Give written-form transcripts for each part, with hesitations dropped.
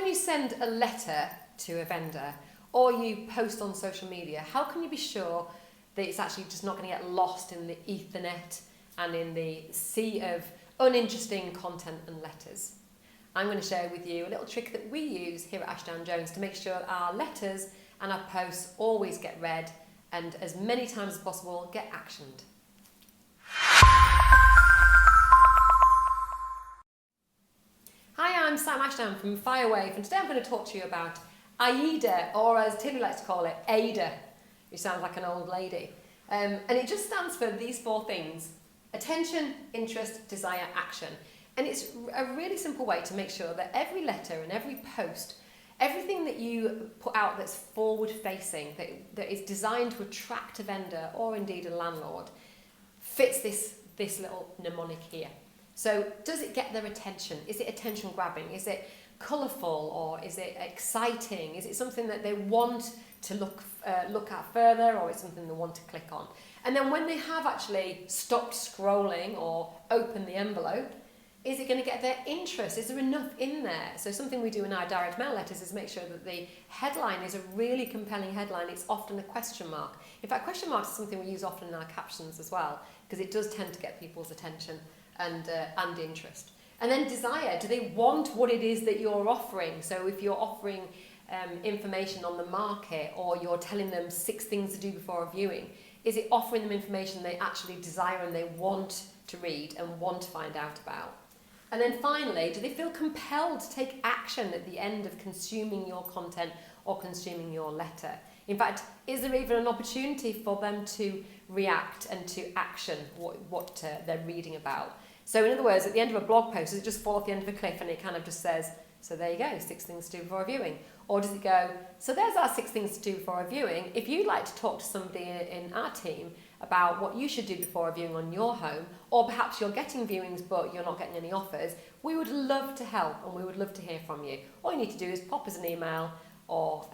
you send a letter to a vendor or you post on social media, how can you be sure that it's actually just not going to get lost in the Ethernet and in the sea of uninteresting content and letters? I'm going to share with you a little trick that we use here at Ashdown Jones to make sure our letters and our posts always get read and as many times as possible get actioned. Hi, I'm Sam Ashdown from Firewave, and today I'm going to talk to you about AIDA, or as Tilly likes to call it, AIDA, which sounds like an old lady. And it just stands for these four things: attention, interest, desire, action. And it's a really simple way to make sure that every letter and every post, everything that you put out that's forward-facing, that is designed to attract a vendor or indeed a landlord, fits this little mnemonic here. So does it get their attention? Is it attention grabbing? Is it colourful, or is it exciting? Is it something that they want to look at further, or is it something they want to click on? And then when they have actually stopped scrolling or opened the envelope, is it going to get their interest? Is there enough in there? So something we do in our direct mail letters is make sure that the headline is a really compelling headline. It's often a question mark. In fact, question marks is something we use often in our captions as well, because it does tend to get people's attention and interest. And then desire, do they want what it is that you're offering? So if you're offering information on the market, or you're telling them 6 things to do before a viewing, is it offering them information they actually desire and they want to read and want to find out about? And then finally, do they feel compelled to take action at the end of consuming your content or consuming your letter? In fact, is there even an opportunity for them to react and to action what they're reading about? So in other words, at the end of a blog post, does it just fall off the end of a cliff and it kind of just says, so there you go, 6 things to do before a viewing? Or does it go, so there's our 6 things to do before a viewing. If you'd like to talk to somebody in our team about what you should do before a viewing on your home, or perhaps you're getting viewings but you're not getting any offers, we would love to help and we would love to hear from you. All you need to do is pop us an email or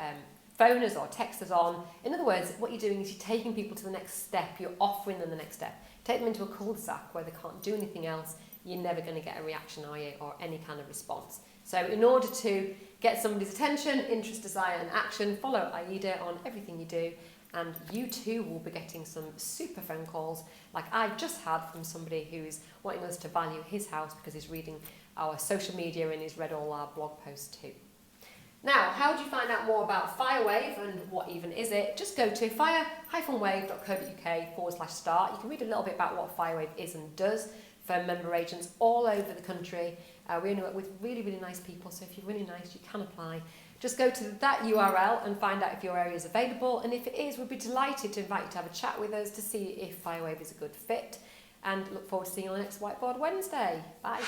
phone us or text us on. In other words, what you're doing is you're taking people to the next step, you're offering them the next step. Take them into a cul-de-sac where they can't do anything else, you're never going to get a reaction, are you, or any kind of response. So in order to get somebody's attention, interest, desire and action, follow AIDA on everything you do, and you too will be getting some super phone calls like I've just had from somebody who's wanting us to value his house because he's reading our social media and he's read all our blog posts too. Now, how do you find out more about Firewave and what even is it? Just go to fire-wave.co.uk/start. You can read a little bit about what Firewave is and does for member agents all over the country. We only work with really, really nice people, so if you're really nice, you can apply. Just go to that URL and find out if your area is available, and if it is, we'd be delighted to invite you to have a chat with us to see if Firewave is a good fit, and look forward to seeing you on the next Whiteboard Wednesday. Bye.